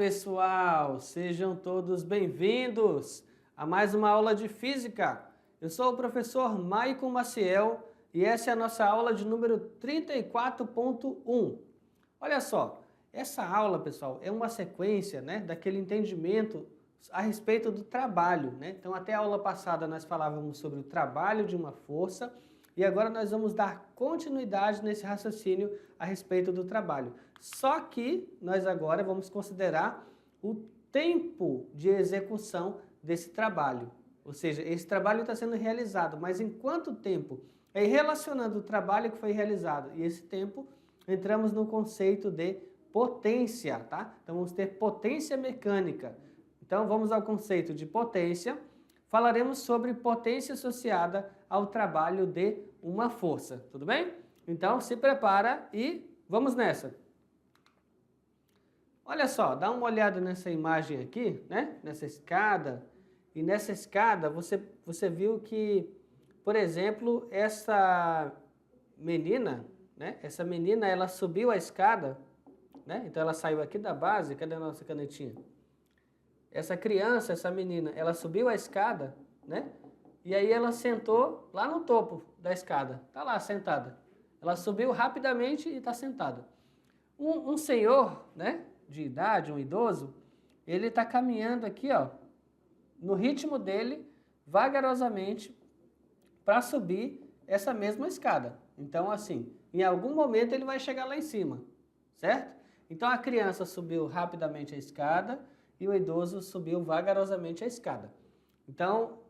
pessoal, sejam todos bem-vindos a mais uma aula de Física. Eu sou o professor Maicon Maciel e essa é a nossa aula de número 34.1. Olha só, essa aula, pessoal, é uma sequência, daquele entendimento a respeito do trabalho, Então, até a aula passada nós falávamos sobre o trabalho de uma força e agora nós vamos dar continuidade nesse raciocínio a respeito do trabalho. Só que nós agora vamos considerar o tempo de execução desse trabalho. Ou seja, esse trabalho está sendo realizado, mas em quanto tempo? Aí relacionando o trabalho que foi realizado e esse tempo, entramos no conceito de potência, tá? Então vamos ter potência mecânica. Então vamos ao conceito de potência. Falaremos sobre potência associada ao trabalho de uma força, tudo bem? Então se prepara e vamos nessa. Olha só, dá uma olhada nessa imagem aqui, Nessa escada. E nessa escada você viu que, por exemplo, essa menina, Essa menina, ela subiu a escada, Então ela saiu aqui da base, cadê a nossa canetinha? Essa criança, essa menina, ela subiu a escada, E aí ela sentou lá no topo da escada, tá lá sentada. Ela subiu rapidamente e está sentada. Um senhor, de idade, um idoso, ele está caminhando aqui, ó, no ritmo dele, vagarosamente, para subir essa mesma escada. Então, assim, em algum momento ele vai chegar lá em cima, certo? Então a criança subiu rapidamente a escada e o idoso subiu vagarosamente a escada. Então,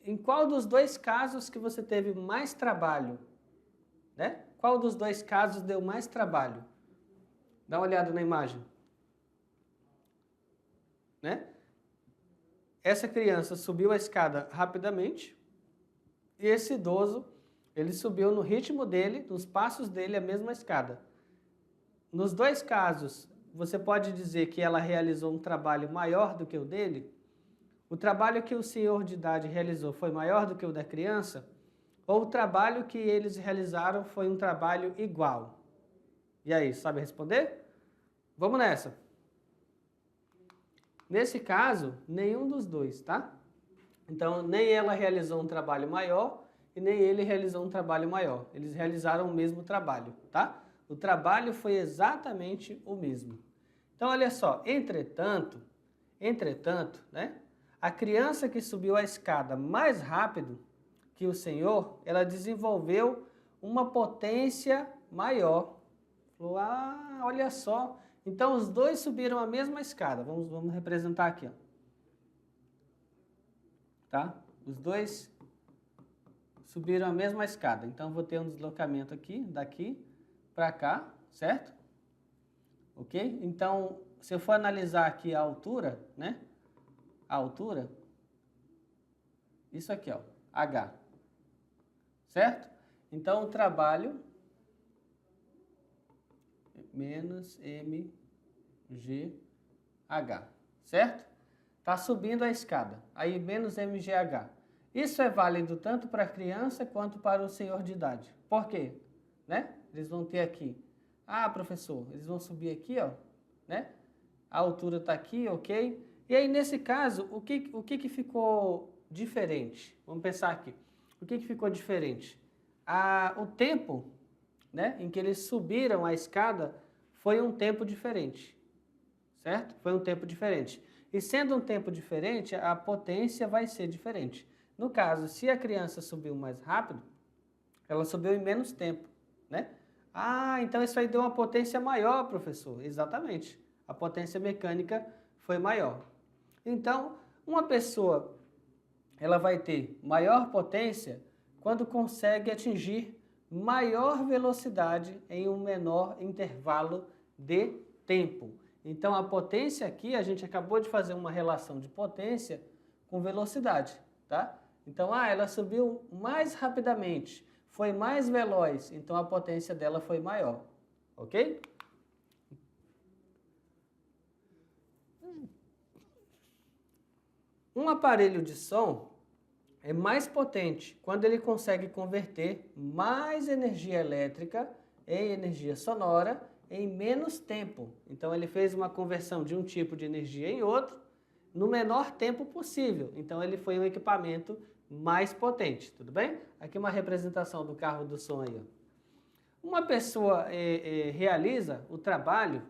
em qual dos dois casos que você teve mais trabalho? Qual dos dois casos deu mais trabalho? Dá uma olhada na imagem. Essa criança subiu a escada rapidamente e esse idoso, ele subiu no ritmo dele, nos passos dele, a mesma escada. Nos dois casos, você pode dizer que ela realizou um trabalho maior do que o dele? O trabalho que o senhor de idade realizou foi maior do que o da criança? Ou o trabalho que eles realizaram foi um trabalho igual? E aí, sabe responder? Vamos nessa. Nesse caso, nenhum dos dois, tá? Então, nem ela realizou um trabalho maior e nem ele realizou um trabalho maior. Eles realizaram o mesmo trabalho, tá? O trabalho foi exatamente o mesmo. Então, olha só, entretanto, a criança que subiu a escada mais rápido que o senhor, ela desenvolveu uma potência maior. Falou, olha só. Então, os dois subiram a mesma escada. Vamos representar aqui, ó. Tá? Os dois subiram a mesma escada. Então, vou ter um deslocamento aqui, daqui para cá, certo? Ok? Então, se eu for analisar aqui a altura, A altura, isso aqui, ó, H. Certo? Então, o trabalho menos mgh, certo? Está subindo a escada, aí menos mgh. Isso é válido tanto para a criança quanto para o senhor de idade. Por quê? Eles vão ter aqui, professor, eles vão subir aqui, ó, A altura está aqui, ok? E aí, nesse caso, o que ficou diferente? Vamos pensar aqui. O que ficou diferente? O tempo, em que eles subiram a escada foi um tempo diferente, certo? Foi um tempo diferente. E sendo um tempo diferente, a potência vai ser diferente. No caso, se a criança subiu mais rápido, ela subiu em menos tempo, então isso aí deu uma potência maior, professor. Exatamente. A potência mecânica foi maior. Então, uma pessoa, ela vai ter maior potência quando consegue atingir maior velocidade em um menor intervalo de tempo. Então, a potência aqui, a gente acabou de fazer uma relação de potência com velocidade, tá? Então, ela subiu mais rapidamente, foi mais veloz, então a potência dela foi maior, ok? Um aparelho de som é mais potente quando ele consegue converter mais energia elétrica em energia sonora em menos tempo. Então, ele fez uma conversão de um tipo de energia em outro no menor tempo possível. Então, ele foi um equipamento mais potente, tudo bem? Aqui uma representação do carro do som aí, ó. Uma pessoa realiza o trabalho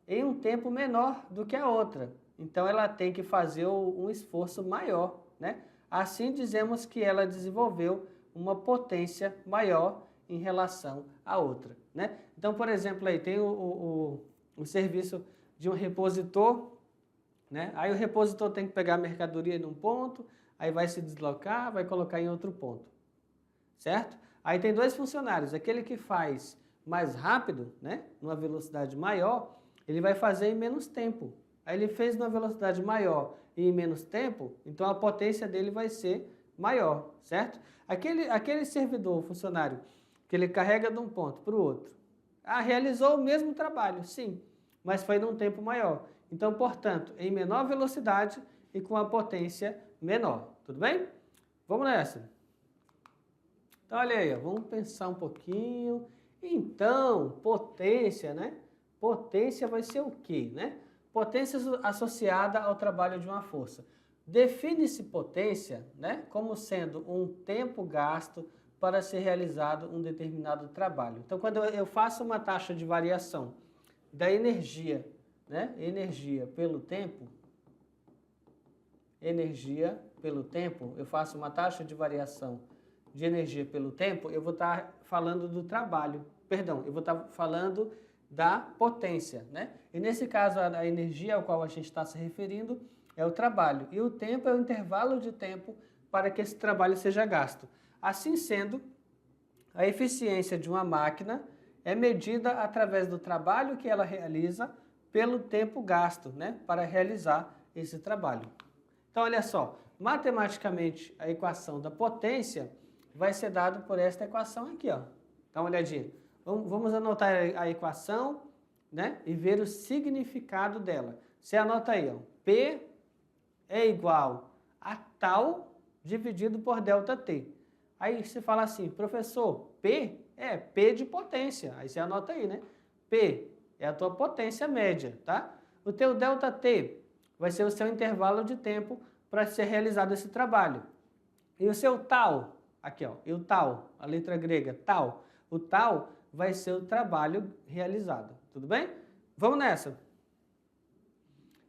em um tempo menor do que a outra. Então, ela tem que fazer um esforço maior, né? Assim, dizemos que ela desenvolveu uma potência maior em relação à outra, né? Então, por exemplo, aí tem o serviço de um repositor, né? Aí o repositor tem que pegar a mercadoria num ponto, aí vai se deslocar, vai colocar em outro ponto, certo? Aí tem dois funcionários, aquele que faz mais rápido, né, numa velocidade maior, ele vai fazer em menos tempo. Aí ele fez numa velocidade maior e em menos tempo, então a potência dele vai ser maior, certo? Aquele servidor, funcionário, que ele carrega de um ponto para o outro, realizou o mesmo trabalho, sim, mas foi num tempo maior. Então, portanto, em menor velocidade e com a potência menor, tudo bem? Vamos nessa. Então, olha aí, ó, vamos pensar um pouquinho. Então, potência, né? Potência vai ser o quê, né? Potência associada ao trabalho de uma força. Define-se potência, né, como sendo um tempo gasto para ser realizado um determinado trabalho. Então, quando eu faço uma taxa de variação da energia, né, energia pelo tempo, eu faço uma taxa de variação de energia pelo tempo, eu vou estar falando do trabalho, perdão, eu vou estar falando da potência, né? E nesse caso, a energia ao qual a gente está se referindo é o trabalho, e o tempo é o intervalo de tempo para que esse trabalho seja gasto. Assim sendo, a eficiência de uma máquina é medida através do trabalho que ela realiza pelo tempo gasto, né, para realizar esse trabalho. Então, olha só, matematicamente, a equação da potência vai ser dado por esta equação aqui, ó. Dá uma olhadinha. Vamos anotar a equação, né, e ver o significado dela. Você anota aí, ó. P é igual a tal dividido por ΔT. Aí você fala assim, professor, P é P de potência. Aí você anota aí, né? P é a tua potência média, tá? O teu ΔT vai ser o seu intervalo de tempo para ser realizado esse trabalho. E o seu tal, aqui ó, e o tal, a letra grega, tal. O tal vai ser o trabalho realizado, tudo bem? Vamos nessa.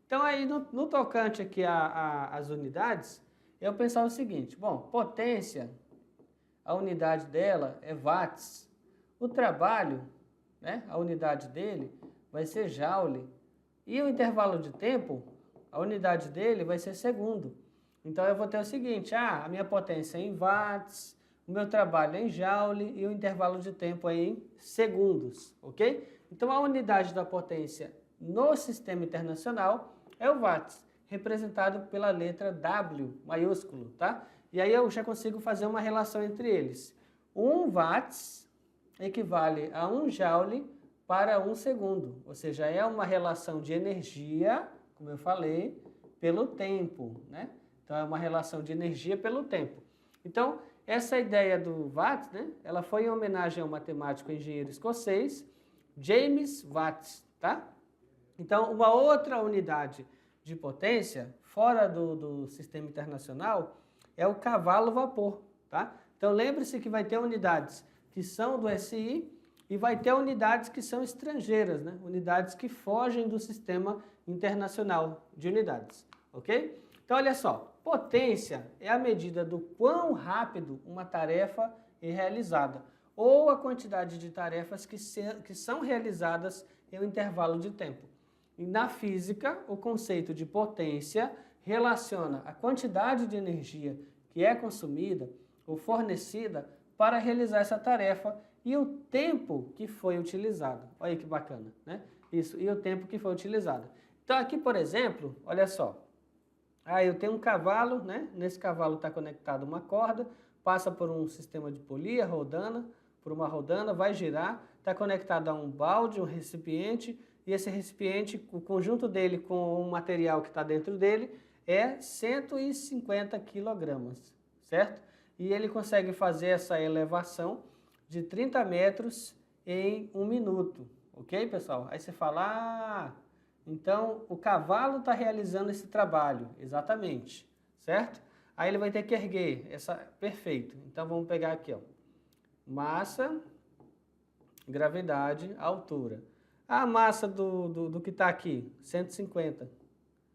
Então aí no tocante aqui às unidades, eu pensar o seguinte, bom, potência, a unidade dela é watts. O trabalho, né, a unidade dele vai ser joule. E o intervalo de tempo, a unidade dele vai ser segundo. Então eu vou ter o seguinte, a minha potência é em watts, o meu trabalho é em joule e o intervalo de tempo é em segundos, ok? Então a unidade da potência no sistema internacional é o watts, representado pela letra W maiúsculo, tá? E aí eu já consigo fazer uma relação entre eles. 1 watts equivale a 1 joule para 1 segundo, ou seja, é uma relação de energia, como eu falei, pelo tempo, né? Então é uma relação de energia pelo tempo. Então, essa ideia do Watt, né, ela foi em homenagem ao matemático e engenheiro escocês James Watt, tá? Então, uma outra unidade de potência, fora do sistema internacional, é o cavalo-vapor, tá? Então, lembre-se que vai ter unidades que são do SI e vai ter unidades que são estrangeiras, né? Unidades que fogem do sistema internacional de unidades, ok? Então, olha só, potência é a medida do quão rápido uma tarefa é realizada, ou a quantidade de tarefas que são realizadas em um intervalo de tempo. E na física, o conceito de potência relaciona a quantidade de energia que é consumida ou fornecida para realizar essa tarefa e o tempo que foi utilizado. Olha que bacana, né? Isso, e o tempo que foi utilizado. Então aqui, por exemplo, olha só. Eu tenho um cavalo, né? Nesse cavalo está conectado uma corda, passa por um sistema de polia, por uma rodana, vai girar, está conectado a um balde, um recipiente, e esse recipiente, o conjunto dele com o material que está dentro dele é 150 quilogramas, certo? E ele consegue fazer essa elevação de 30 metros em 1 minuto. Ok, pessoal? Aí você fala, então o cavalo está realizando esse trabalho. Exatamente, certo? Aí ele vai ter que erguer, perfeito. Então vamos pegar aqui, ó. Massa, gravidade, altura. A massa do que está aqui, 150,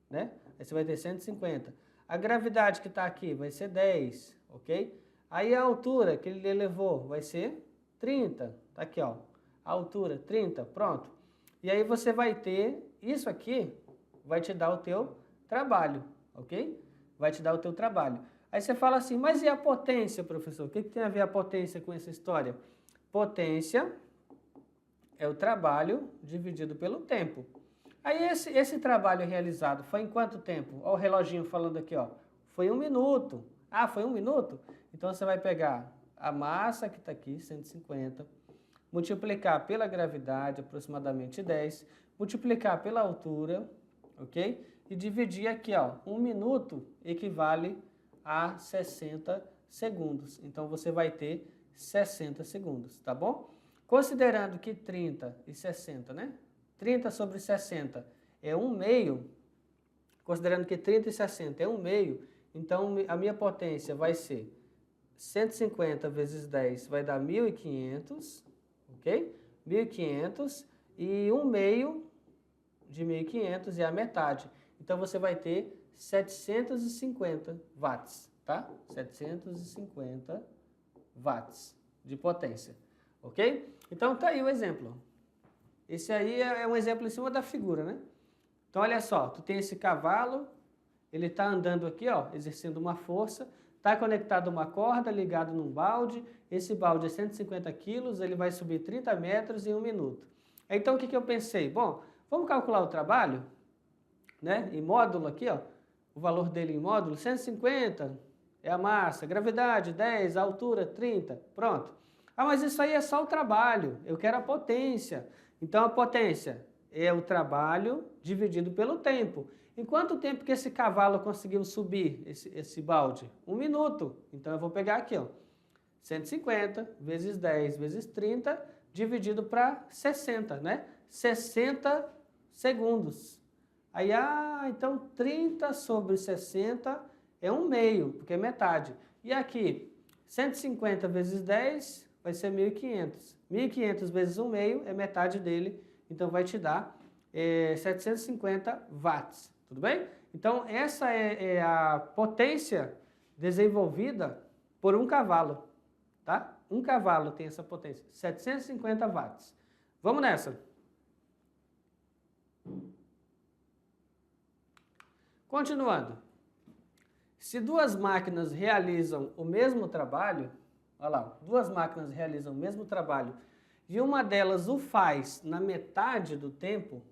né? Aí você vai ter 150. A gravidade que está aqui vai ser 10, ok? Aí a altura que ele elevou vai ser 30, tá aqui, ó. A altura, 30, pronto. E aí você vai ter, isso aqui vai te dar o teu trabalho, ok? Vai te dar o teu trabalho. Aí você fala assim, mas e a potência, professor? O que tem a ver a potência com essa história? Potência é o trabalho dividido pelo tempo. Aí esse trabalho realizado foi em quanto tempo? Olha o reloginho falando aqui, ó. Foi 1 minuto. Ah, foi 1 minuto? Então você vai pegar a massa que está aqui, 150, multiplicar pela gravidade, aproximadamente 10, multiplicar pela altura, ok? E dividir aqui, ó. 1 minuto equivale a 60 segundos. Então você vai ter 60 segundos, tá bom? Considerando que 30 e 60, né? 30 sobre 60 é 1/2, considerando que 30 e 60 é 1/2, então a minha potência vai ser 150 vezes 10 vai dar 1.500, ok? 1.500 e 1/2 de 1.500 é a metade. Então você vai ter 750 watts, tá? 750 watts de potência, ok? Então tá aí o exemplo. Esse aí é um exemplo em cima da figura, né? Então olha só, tu tem esse cavalo, ele está andando aqui, ó, exercendo uma força, está conectado a uma corda, ligado num balde, esse balde é 150 quilos, ele vai subir 30 metros em 1 minuto. Então o que eu pensei? Bom, vamos calcular o trabalho, né? Em módulo aqui, ó, o valor dele em módulo, 150 é a massa, gravidade 10, a altura 30, pronto. Ah, mas isso aí é só o trabalho, eu quero a potência. Então a potência é o trabalho dividido pelo tempo. Em quanto tempo que esse cavalo conseguiu subir esse balde? 1 minuto. Então eu vou pegar aqui, ó, 150 vezes 10 vezes 30 dividido para 60, né? 60 segundos. Aí, então 30 sobre 60 é 1/2, porque é metade. E aqui, 150 vezes 10 vai ser 1.500. 1.500 vezes 1/2 é metade dele, então vai te dar 750 watts, tudo bem? Então essa é a potência desenvolvida por um cavalo, tá? Um cavalo tem essa potência, 750 watts. Vamos nessa. Continuando. Se duas máquinas realizam o mesmo trabalho, olha lá, duas máquinas realizam o mesmo trabalho e uma delas o faz na metade do tempo,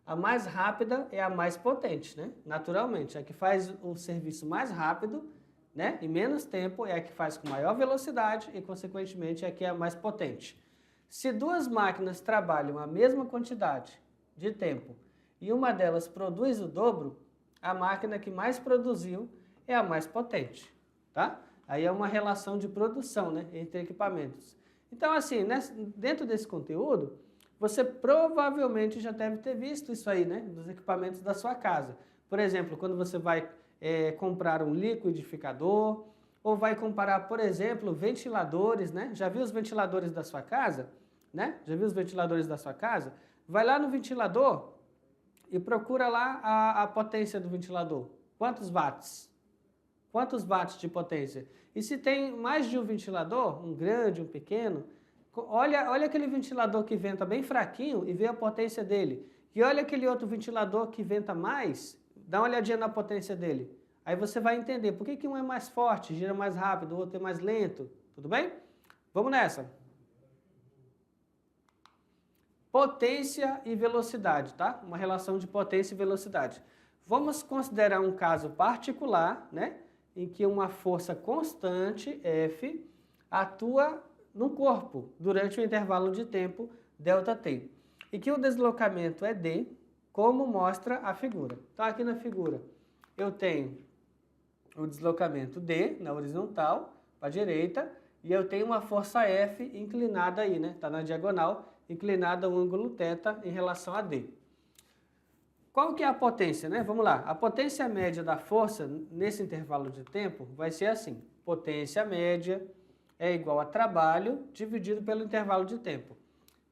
a mais rápida é a mais potente, né? Naturalmente, a que faz o serviço mais rápido, né? Em menos tempo é a que faz com maior velocidade e, consequentemente, é a que é a mais potente. Se duas máquinas trabalham a mesma quantidade de tempo e uma delas produz o dobro, a máquina que mais produziu é a mais potente, tá? Aí é uma relação de produção, né, entre equipamentos. Então, assim, dentro desse conteúdo, você provavelmente já deve ter visto isso aí, né, dos equipamentos da sua casa. Por exemplo, quando você vai comprar um liquidificador, ou vai comparar, por exemplo, ventiladores, né? Já viu os ventiladores da sua casa? Né? Já viu os ventiladores da sua casa? Vai lá no ventilador e procura lá a potência do ventilador. Quantos watts? Quantos watts de potência? E se tem mais de um ventilador, um grande, um pequeno, olha aquele ventilador que venta bem fraquinho e vê a potência dele. E olha aquele outro ventilador que venta mais, dá uma olhadinha na potência dele. Aí você vai entender por que um é mais forte, gira mais rápido, o outro é mais lento. Tudo bem? Vamos nessa. Potência e velocidade, tá? Uma relação de potência e velocidade. Vamos considerar um caso particular, né? Em que uma força constante, F, atua no corpo durante um intervalo de tempo, ΔT. E que o deslocamento é D, como mostra a figura. Então, aqui na figura, eu tenho o deslocamento D, na horizontal, para a direita, e eu tenho uma força F inclinada aí, né? Está na diagonal, inclinada ao ângulo θ em relação a D. Qual que é a potência, né? Vamos lá. A potência média da força nesse intervalo de tempo vai ser assim. Potência média é igual a trabalho dividido pelo intervalo de tempo.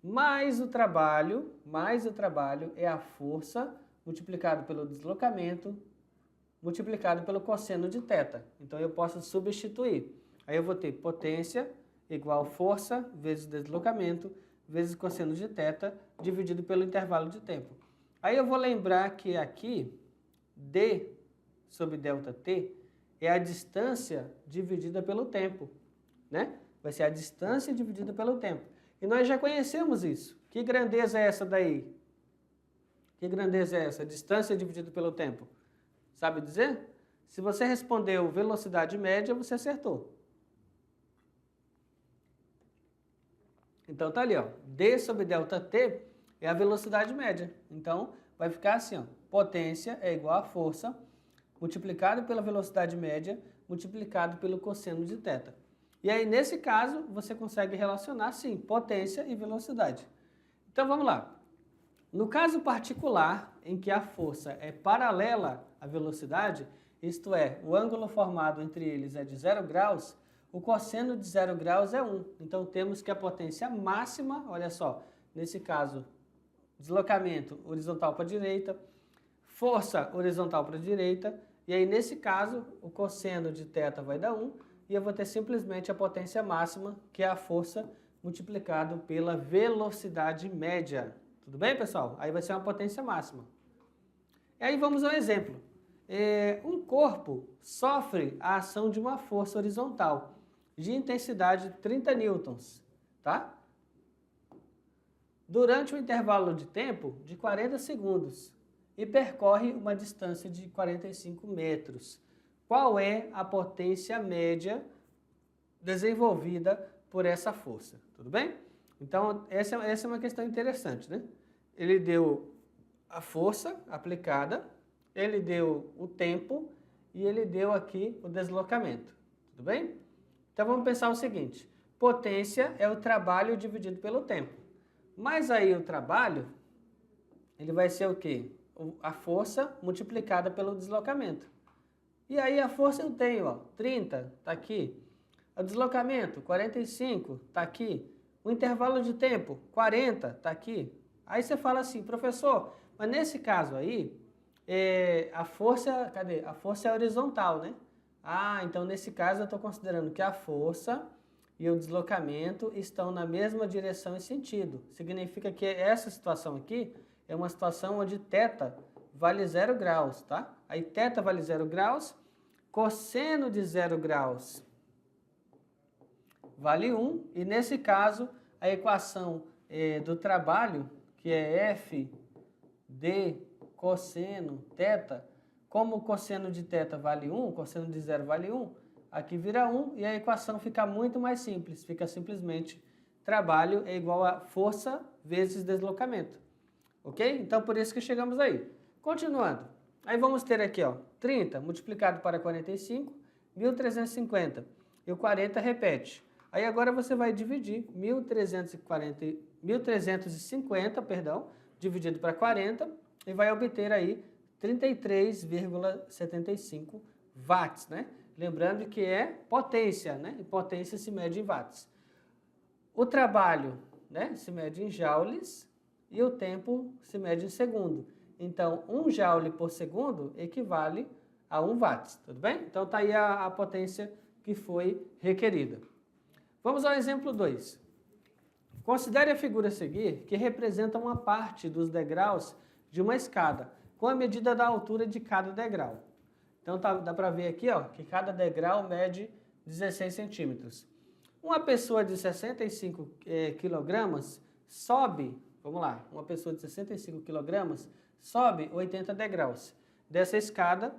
Mais o trabalho é a força multiplicado pelo deslocamento multiplicado pelo cosseno de θ. Então eu posso substituir. Aí eu vou ter potência igual força vezes deslocamento vezes cosseno de θ dividido pelo intervalo de tempo. Aí eu vou lembrar que aqui, D sobre ΔT é a distância dividida pelo tempo, né? Vai ser a distância dividida pelo tempo. E nós já conhecemos isso. Que grandeza é essa daí? Que grandeza é essa? Distância dividida pelo tempo. Sabe dizer? Se você respondeu velocidade média, você acertou. Então tá ali, ó. D sobre ΔT é a velocidade média. Então, vai ficar assim, ó. Potência é igual a força multiplicado pela velocidade média multiplicado pelo cosseno de θ. E aí, nesse caso, você consegue relacionar, sim, potência e velocidade. Então, vamos lá. No caso particular, em que a força é paralela à velocidade, isto é, o ângulo formado entre eles é de 0 graus, o cosseno de 0 graus é 1. Então, temos que a potência máxima, olha só, nesse caso, deslocamento horizontal para a direita, força horizontal para a direita, e aí nesse caso o cosseno de θ vai dar 1, e eu vou ter simplesmente a potência máxima, que é a força multiplicado pela velocidade média. Tudo bem, pessoal? Aí vai ser uma potência máxima. E aí vamos ao exemplo. Um corpo sofre a ação de uma força horizontal de intensidade 30 newtons, tá? Durante um intervalo de tempo de 40 segundos e percorre uma distância de 45 metros. Qual é a potência média desenvolvida por essa força? Tudo bem? Então, essa é uma questão interessante, né? Ele deu a força aplicada, ele deu o tempo e ele deu aqui o deslocamento. Tudo bem? Então, vamos pensar o seguinte. Potência é o trabalho dividido pelo tempo. Mas aí o trabalho, ele vai ser o quê? A força multiplicada pelo deslocamento. E aí a força eu tenho, ó, 30, está aqui. O deslocamento, 45, está aqui. O intervalo de tempo, 40, está aqui. Aí você fala assim, professor, mas nesse caso aí, a força, cadê? A força é horizontal, né? Ah, então nesse caso eu estou considerando que a força e o deslocamento estão na mesma direção e sentido. Significa que essa situação aqui é uma situação onde θ vale 0 graus, tá? Aí θ vale 0 graus, cosseno de 0 graus vale 1, e nesse caso a equação do trabalho, que é F de cosseno θ, como o cosseno de θ vale 1, o cosseno de 0 vale 1, aqui vira 1 e a equação fica muito mais simples. Fica simplesmente trabalho é igual a força vezes deslocamento. Ok? Então, por isso que chegamos aí. Continuando. Aí vamos ter aqui, ó, 30 multiplicado para 45, 1.350. E o 40 repete. Aí agora você vai dividir 1.350, dividido para 40, e vai obter aí 33,75 watts, né? Lembrando que é potência, né? E potência se mede em watts. O trabalho, né, se mede em joules e o tempo se mede em segundo. Então, 1 joule por segundo equivale a 1 watts, tudo bem? Então, está aí a potência que foi requerida. Vamos ao exemplo 2. Considere a figura a seguir, que representa uma parte dos degraus de uma escada, com a medida da altura de cada degrau. Então, dá para ver aqui, ó, que cada degrau mede 16 centímetros. Uma pessoa de 65 quilogramas sobe, vamos lá, uma pessoa de 65 quilogramas sobe 80 degraus dessa escada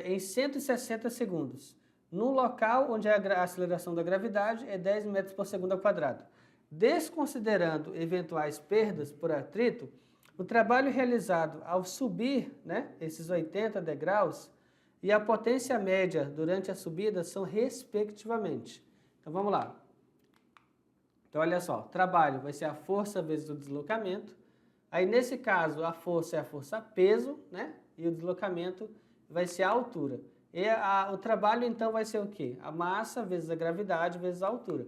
em 160 segundos, num local onde a aceleração da gravidade é 10 metros por segundo ao quadrado. Desconsiderando eventuais perdas por atrito, o trabalho realizado ao subir, né, esses 80 degraus e a potência média durante a subida são respectivamente. Então, vamos lá. Então, olha só, trabalho vai ser a força vezes o deslocamento. Aí, nesse caso, a força é a força peso, né? E o deslocamento vai ser a altura. E o trabalho, então, vai ser o quê? A massa vezes a gravidade vezes a altura.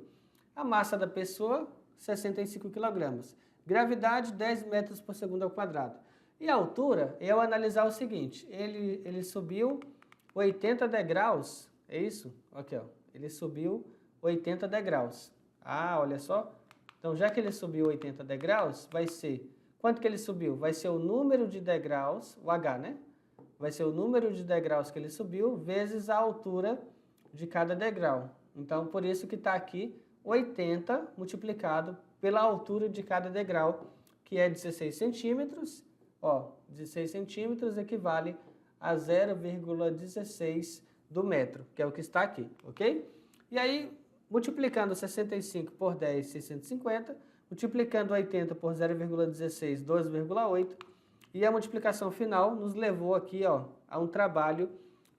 A massa da pessoa, 65 kg. Gravidade, 10 metros por segundo ao quadrado. E a altura, eu analisar o seguinte, ele subiu 80 degraus, é isso? Aqui, ó, ele subiu 80 degraus. Ah, olha só. Então, já que ele subiu 80 degraus, vai ser... Quanto que ele subiu? Vai ser o número de degraus, o H, né? Vai ser o número de degraus que ele subiu vezes a altura de cada degrau. Então, por isso que está aqui 80 multiplicado pela altura de cada degrau, que é 16 centímetros. Ó, 16 centímetros equivale a 0,16 do metro, que é o que está aqui, ok? E aí, multiplicando 65 por 10, 650, multiplicando 80 por 0,16, 12,8, e a multiplicação final nos levou aqui, ó, a um trabalho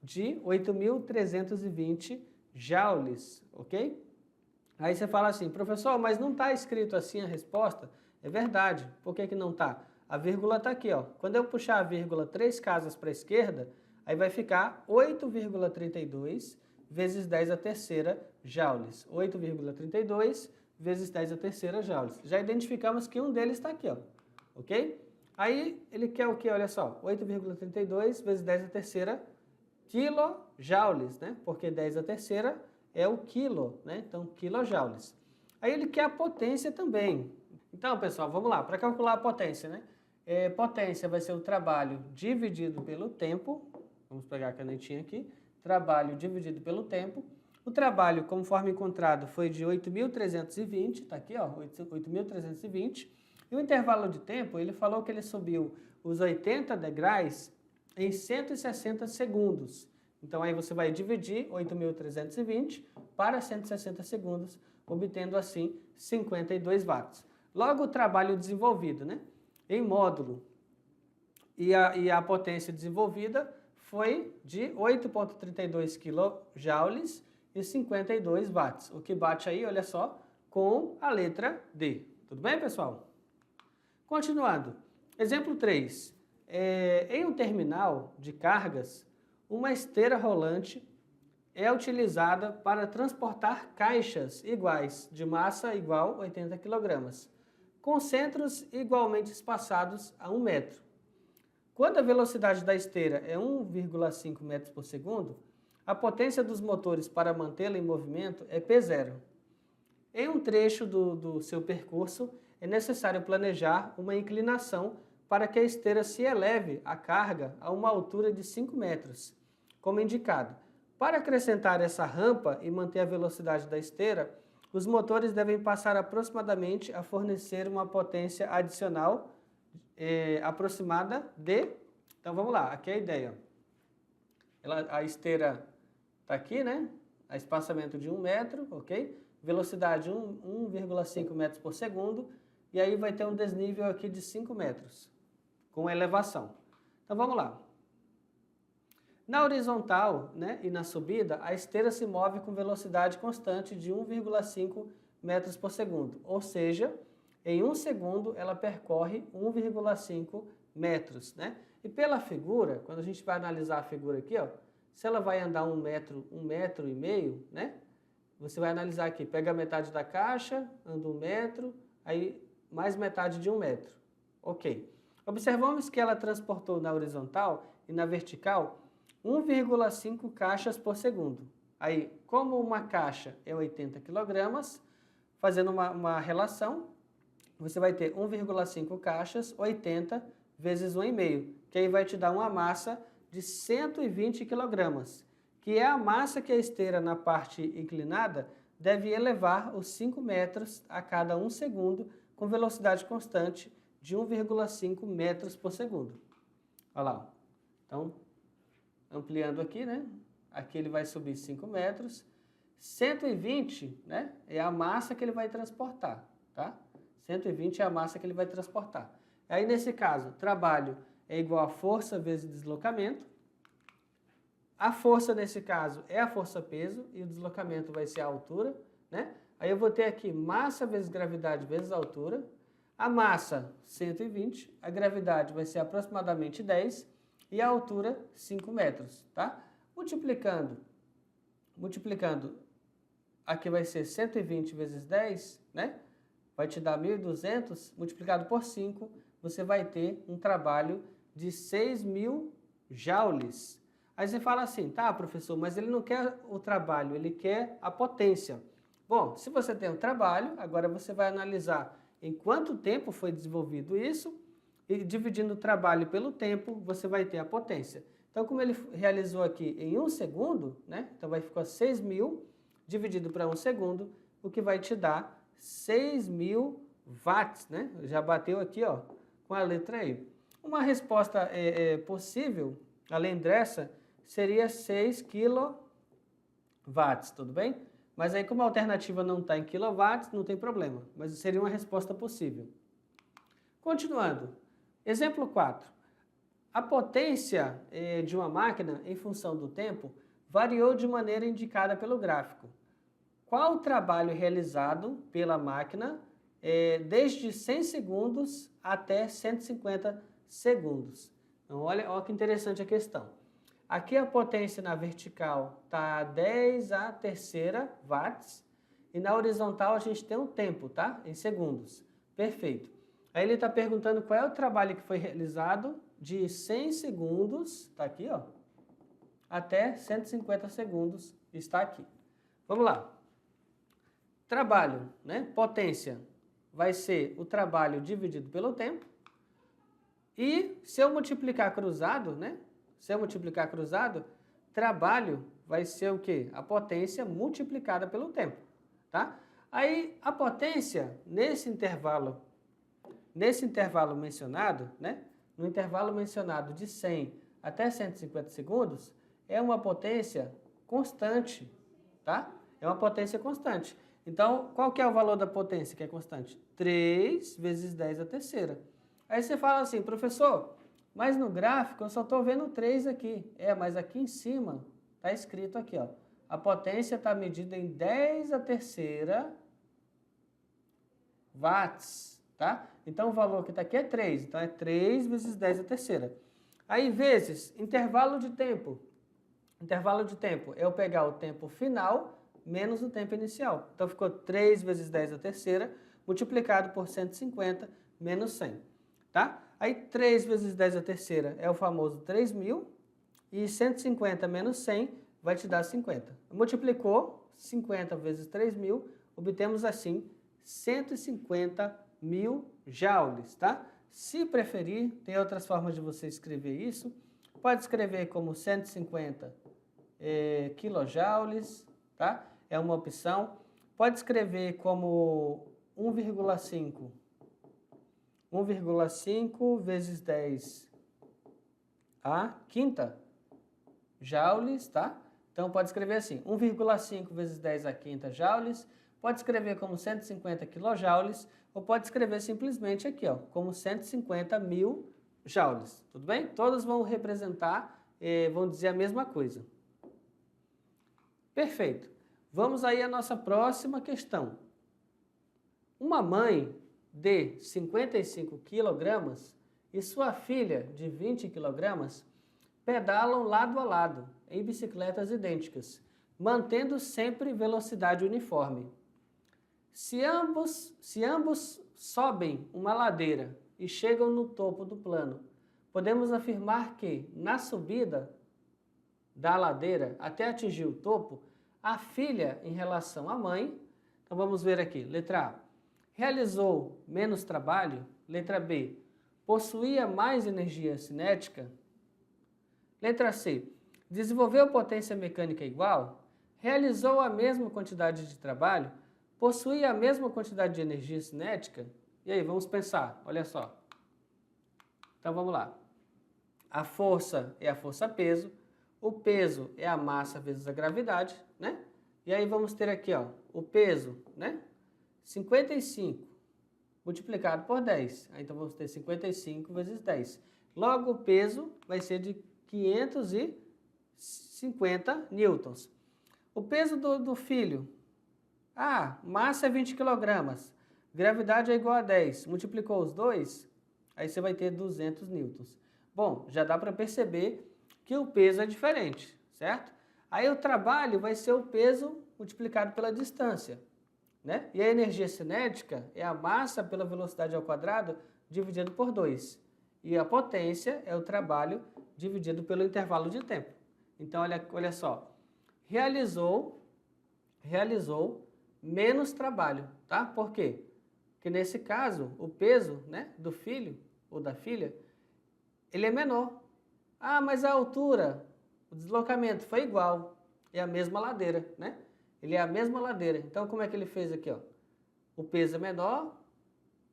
de 8.320 joules, ok? Aí você fala assim, professor, mas não está escrito assim a resposta? É verdade. Por que que não está? A vírgula está aqui, ó. Quando eu puxar a vírgula 3 casas para a esquerda, aí vai ficar 8,32 vezes 10 a terceira joules. 8,32 vezes 10 a terceira joules. Já identificamos que um deles está aqui, ó. Ok? Aí ele quer o quê? Olha só. 8,32 vezes 10 a terceira quilojoules, né? Porque 10 a terceira é o quilo, né? Então, quilojoules. Aí ele quer a potência também. Então, pessoal, vamos lá. Para calcular a potência, né? Potência vai ser o trabalho dividido pelo tempo. Vamos pegar a canetinha aqui. Trabalho dividido pelo tempo. O trabalho, conforme encontrado, foi de 8.320. Está aqui, ó, 8.320. E o intervalo de tempo, ele falou que ele subiu os 80 degraus em 160 segundos. Então, aí você vai dividir 8.320 para 160 segundos, obtendo assim 52 watts. Logo, o trabalho desenvolvido, né? Em módulo. E a potência desenvolvida foi de 8,32 kJ e 52 watts. O que bate aí, olha só, com a letra D. Tudo bem, pessoal? Continuando. Exemplo 3. Em um terminal de cargas, uma esteira rolante é utilizada para transportar caixas iguais, de massa igual a 80 kg, com centros igualmente espaçados a 1 metro. Quando a velocidade da esteira é 1,5 metros por segundo, a potência dos motores para mantê-la em movimento é P0. Em um trecho do seu percurso, é necessário planejar uma inclinação para que a esteira se eleve a carga a uma altura de 5 metros, como indicado. Para acrescentar essa rampa e manter a velocidade da esteira, os motores devem passar aproximadamente a fornecer uma potência adicional aproximada de... Então vamos lá, aqui é a ideia. A esteira está aqui, né? A espaçamento de 1 metro, ok? Velocidade 1,5 metros por segundo. E aí vai ter um desnível aqui de 5 metros, com elevação. Então vamos lá. Na horizontal, né, e na subida, a esteira se move com velocidade constante de 1,5 metros por segundo. Ou seja, em 1 segundo ela percorre 1,5 metros. Né? E pela figura, quando a gente vai analisar a figura aqui, ó, se ela vai andar 1 metro e meio, né? Você vai analisar aqui, pega a metade da caixa, anda 1 metro, aí mais metade de 1 metro. Ok. Observamos que ela transportou na horizontal e na vertical 1,5 caixas por segundo. Aí, como uma caixa é 80 kg, fazendo uma relação, você vai ter 1,5 caixas, 80 vezes 1,5, que aí vai te dar uma massa de 120 kg, que é a massa que a esteira na parte inclinada deve elevar os 5 metros a cada 1 segundo, com velocidade constante de 1,5 metros por segundo. Olha lá. Então, ampliando aqui, né? Aqui ele vai subir 5 metros. 120, né? É a massa que ele vai transportar, tá? 120 é a massa que ele vai transportar. Aí, nesse caso, trabalho é igual a força vezes deslocamento. A força, nesse caso, é a força-peso e o deslocamento vai ser a altura. né? Aí eu vou ter aqui massa vezes gravidade vezes altura. A massa, 120, a gravidade vai ser aproximadamente 10 e a altura, 5 metros, tá? Multiplicando, aqui vai ser 120 vezes 10, né? Vai te dar 1.200, multiplicado por 5, você vai ter um trabalho de 6.000 joules. Aí você fala assim, tá, professor, mas ele não quer o trabalho, ele quer a potência. Bom, se você tem o trabalho, agora você vai analisar em quanto tempo foi desenvolvido isso e dividindo o trabalho pelo tempo, você vai ter a potência. Então, como ele realizou aqui em 1 segundo, né? Então vai ficar 6.000 dividido para 1 segundo, o que vai te dar 6.000 watts, né? Já bateu aqui, ó, com a letra E. Uma resposta possível, além dessa, seria 6 kW, tudo bem? Mas aí, como a alternativa não está em quilowatts, não tem problema, mas seria uma resposta possível. Continuando, exemplo 4. A potência de uma máquina, em função do tempo, variou de maneira indicada pelo gráfico. Qual o trabalho realizado pela máquina desde 100 segundos até 150 segundos? Então, olha que interessante a questão. Aqui a potência na vertical está 10 a terceira watts e na horizontal a gente tem um tempo, tá? Em segundos. Perfeito. Aí ele está perguntando qual é o trabalho que foi realizado de 100 segundos, está aqui, ó, até 150 segundos, está aqui. Vamos lá. Trabalho, né? Potência vai ser o trabalho dividido pelo tempo. E se eu multiplicar cruzado, né? Se eu multiplicar cruzado, trabalho vai ser o quê? A potência multiplicada pelo tempo, tá? Aí a potência nesse intervalo mencionado, né? No intervalo mencionado de 100 até 150 segundos, é uma potência constante, tá? É uma potência constante. Então, qual que é o valor da potência que é constante? 3 vezes 10 a terceira. Aí você fala assim, professor, mas no gráfico eu só estou vendo 3 aqui. Mas aqui em cima está escrito aqui, ó. A potência está medida em 10 a terceira watts, tá? Então o valor que está aqui é 3. Então é 3 vezes 10 a terceira. Aí vezes intervalo de tempo. Intervalo de tempo é eu pegar o tempo final menos o tempo inicial. Então ficou 3 vezes 10 a terceira multiplicado por 150 menos 100, tá? Aí 3 vezes 10 a terceira é o famoso 3.000 e 150 menos 100 vai te dar 50. Multiplicou 50 vezes 3.000, obtemos assim 150.000 joules, tá? Se preferir, tem outras formas de você escrever isso. Pode escrever como 150 quilojoules, tá? É uma opção. Pode escrever como 1,5 vezes 10 a quinta joules, tá? Então pode escrever assim, 1,5 vezes 10 a quinta joules, pode escrever como 150 quilojoules, ou pode escrever simplesmente aqui, ó, como 150.000 joules, tudo bem? Todas vão representar, vão dizer a mesma coisa. Perfeito. Vamos aí à nossa próxima questão. Uma mãe de 55 quilogramas e sua filha de 20 quilogramas pedalam lado a lado em bicicletas idênticas, mantendo sempre velocidade uniforme. Se ambos sobem uma ladeira e chegam no topo do plano, podemos afirmar que, na subida da ladeira até atingir o topo, a filha em relação à mãe, então vamos ver aqui, letra A, realizou menos trabalho, letra B, possuía mais energia cinética, letra C, desenvolveu potência mecânica igual, realizou a mesma quantidade de trabalho, possuía a mesma quantidade de energia cinética. E aí, vamos pensar, olha só. Então vamos lá. A força é a força-peso, o peso é a massa vezes a gravidade, né? E aí vamos ter aqui, ó, o peso, né? 55 multiplicado por 10. Então vamos ter 55 vezes 10. Logo, o peso vai ser de 550 newtons. O peso do filho, Ah, massa é 20 kg, gravidade é igual a 10. Multiplicou os dois, aí você vai ter 200 newtons. Bom, já dá para perceber que o peso é diferente, certo? Aí o trabalho vai ser o peso multiplicado pela distância, né? E a energia cinética é a massa pela velocidade ao quadrado dividido por 2. E a potência é o trabalho dividido pelo intervalo de tempo. Então, olha só. Realizou menos trabalho, tá? Por quê? Porque nesse caso, o peso, né, do filho ou da filha, ele é menor. Ah, mas a altura, o deslocamento foi igual. É a mesma ladeira, né? Ele é a mesma ladeira. Então, como é que ele fez aqui, ó? O peso é menor,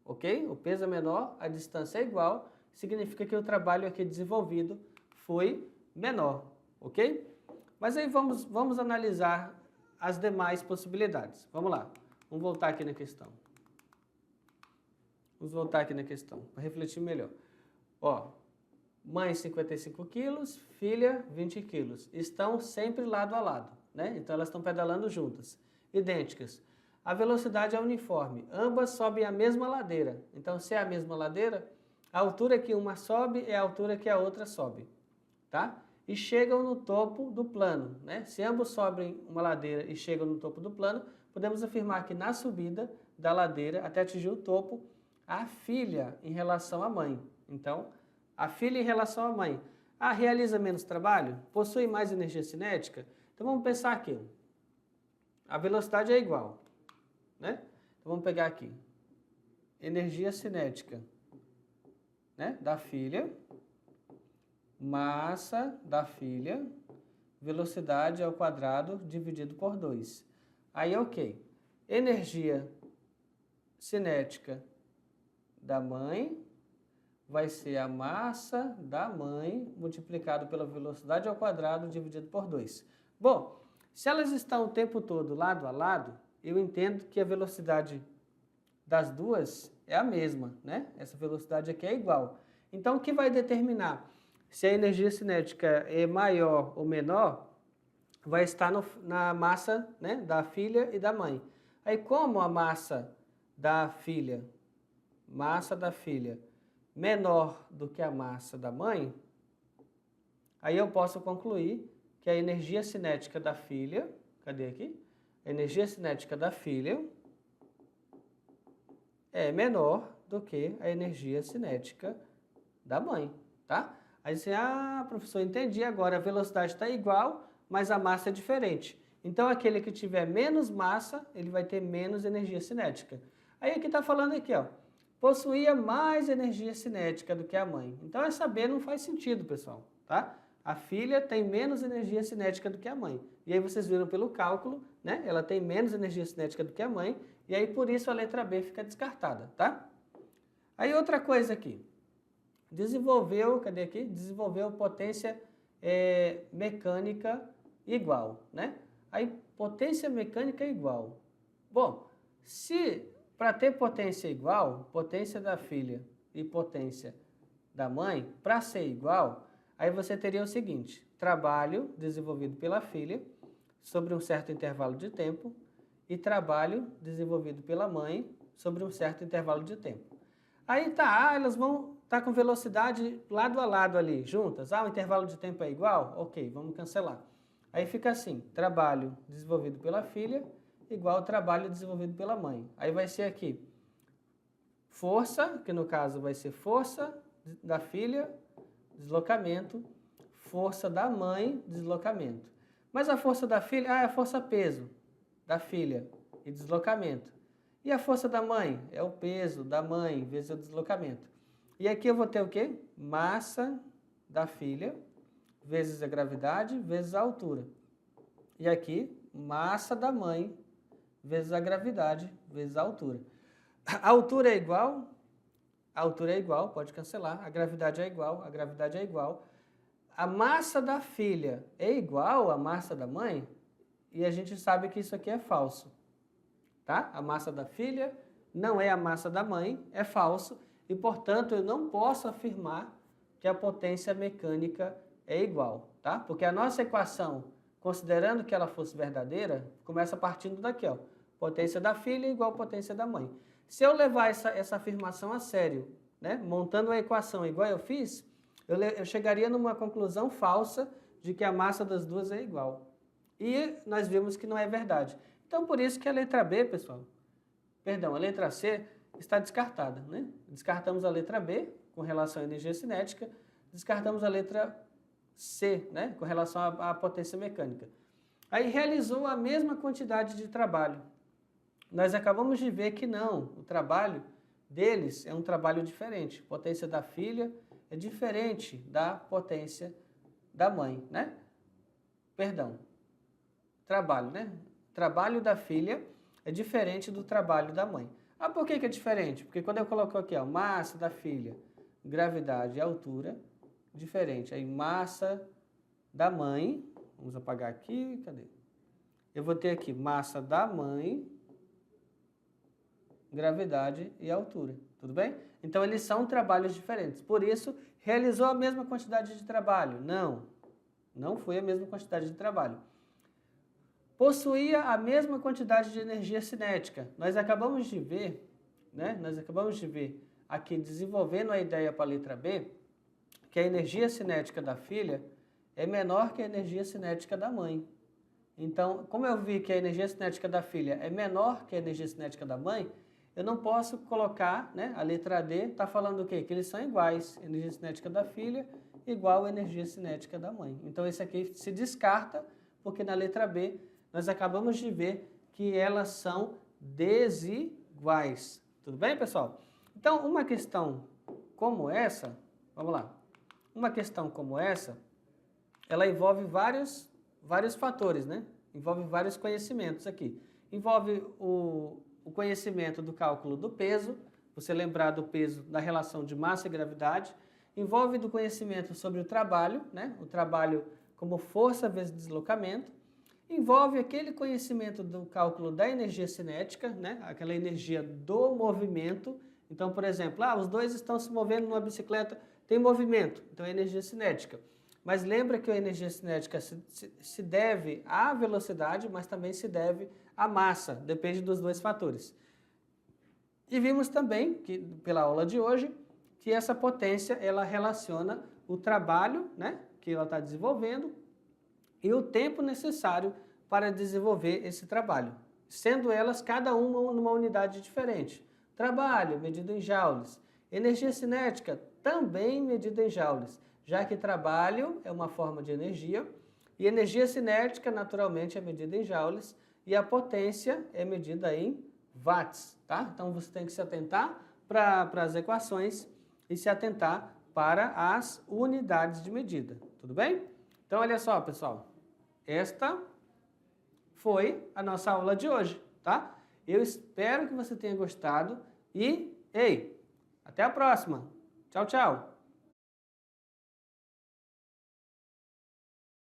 ok? O peso é menor, a distância é igual, significa que o trabalho aqui desenvolvido foi menor, ok? Mas aí vamos analisar as demais possibilidades. Vamos lá, vamos voltar aqui na questão. Vamos voltar aqui na questão, para refletir melhor. Ó, mãe 55 quilos, filha 20 quilos. Estão sempre lado a lado, né? Então elas estão pedalando juntas, idênticas. A velocidade é uniforme, ambas sobem a mesma ladeira. Então, se é a mesma ladeira, a altura que uma sobe é a altura que a outra sobe, tá? E chegam no topo do plano, né? Se ambos sobem uma ladeira e chegam no topo do plano, podemos afirmar que na subida da ladeira até atingir o topo, a filha em relação à mãe. Então, a filha em relação à mãe. Ah, realiza menos trabalho? Possui mais energia cinética? Então, vamos pensar aqui. A velocidade é igual, né? Então, vamos pegar aqui. Energia cinética, né, da filha, massa da filha, velocidade ao quadrado dividido por 2. Aí, ok. Energia cinética da mãe vai ser a massa da mãe multiplicado pela velocidade ao quadrado dividido por 2. Bom, se elas estão o tempo todo lado a lado, eu entendo que a velocidade das duas é a mesma, né? Essa velocidade aqui é igual. Então, o que vai determinar se a energia cinética é maior ou menor vai estar na massa, né, da filha e da mãe. Aí, como a massa da filha menor do que a massa da mãe, aí eu posso concluir que a energia cinética da filha, cadê aqui? A energia cinética da filha é menor do que a energia cinética da mãe, tá? Aí você, professor, entendi agora, a velocidade está igual, mas a massa é diferente. Então, aquele que tiver menos massa, ele vai ter menos energia cinética. Aí, aqui está falando aqui, ó, possuía mais energia cinética do que a mãe. Então, essa B não faz sentido, pessoal, tá? A filha tem menos energia cinética do que a mãe. E aí, vocês viram pelo cálculo, né? Ela tem menos energia cinética do que a mãe, e aí, por isso, a letra B fica descartada, tá? Aí, outra coisa aqui. Desenvolveu, cadê aqui? Desenvolveu potência mecânica igual, né? Aí, potência mecânica igual. Bom, se para ter potência igual, potência da filha e potência da mãe, para ser igual, aí você teria o seguinte, trabalho desenvolvido pela filha sobre um certo intervalo de tempo e trabalho desenvolvido pela mãe sobre um certo intervalo de tempo. Aí tá, elas vão estar com velocidade lado a lado ali, juntas. O intervalo de tempo é igual? Ok, vamos cancelar. Aí fica assim, trabalho desenvolvido pela filha igual trabalho desenvolvido pela mãe. Aí vai ser aqui, força, que no caso vai ser força da filha, deslocamento, força da mãe, deslocamento. Mas a força da filha, é a força peso da filha e deslocamento. E a força da mãe? É o peso da mãe vezes o deslocamento. E aqui eu vou ter o quê? Massa da filha vezes a gravidade vezes a altura. E aqui, massa da mãe vezes a gravidade vezes a altura. A altura é igual? A altura é igual, pode cancelar. A gravidade é igual, a gravidade é igual. A massa da filha é igual à massa da mãe? E a gente sabe que isso aqui é falso. Tá? A massa da filha não é a massa da mãe, é falso. E, portanto, eu não posso afirmar que a potência mecânica é igual. Tá? Porque a nossa equação, considerando que ela fosse verdadeira, começa partindo daqui, ó. Potência da filha igual potência da mãe. Se eu levar essa afirmação a sério, né, montando a equação igual eu fiz, eu chegaria numa conclusão falsa de que a massa das duas é igual. E nós vimos que não é verdade. Então, por isso que a letra B, pessoal, perdão, a letra C está descartada, né? Descartamos a letra B com relação à energia cinética, descartamos a letra C, né, com relação à potência mecânica. Aí realizou a mesma quantidade de trabalho. Nós acabamos de ver que não, o trabalho deles é um trabalho diferente. A potência da filha é diferente da potência da mãe, né? Perdão, trabalho, né? Trabalho da filha é diferente do trabalho da mãe. Ah, por que é diferente? Porque quando eu coloco aqui, ó, massa da filha, gravidade e altura, diferente. Aí massa da mãe, vamos apagar aqui, cadê? Eu vou ter aqui massa da mãe, gravidade e altura, tudo bem? Então eles são trabalhos diferentes. Por isso, realizou a mesma quantidade de trabalho? Não, não foi a mesma quantidade de trabalho. Possuía a mesma quantidade de energia cinética. Nós acabamos de ver, né? Nós acabamos de ver aqui, desenvolvendo a ideia para a letra B, que a energia cinética da filha é menor que a energia cinética da mãe. Então, como eu vi que a energia cinética da filha é menor que a energia cinética da mãe, eu não posso colocar, né, a letra D está falando o quê? Que eles são iguais. Energia cinética da filha igual a energia cinética da mãe. Então, esse aqui se descarta, porque na letra B nós acabamos de ver que elas são desiguais. Tudo bem, pessoal? Então, uma questão como essa, vamos lá. Uma questão como essa, ela envolve vários fatores, né? Envolve vários conhecimentos aqui. Envolve o conhecimento do cálculo do peso, você lembrar do peso da relação de massa e gravidade. Envolve do conhecimento sobre o trabalho, né? O trabalho como força vezes deslocamento. Envolve aquele conhecimento do cálculo da energia cinética, né? Aquela energia do movimento. Então, por exemplo, os dois estão se movendo numa bicicleta, tem movimento, então é energia cinética. Mas lembra que a energia cinética se deve à velocidade, mas também se deve à massa, depende dos dois fatores. E vimos também, que, pela aula de hoje, que essa potência ela relaciona o trabalho, né, que ela está desenvolvendo e o tempo necessário para desenvolver esse trabalho, sendo elas cada uma numa unidade diferente. Trabalho, medido em joules. Energia cinética, também medida em joules, já que trabalho é uma forma de energia, e energia cinética, naturalmente, é medida em joules, e a potência é medida em watts, tá? Então, você tem que se atentar para as equações e se atentar para as unidades de medida, tudo bem? Então, olha só, pessoal, esta foi a nossa aula de hoje, tá? Eu espero que você tenha gostado e, ei, até a próxima! Tchau, tchau!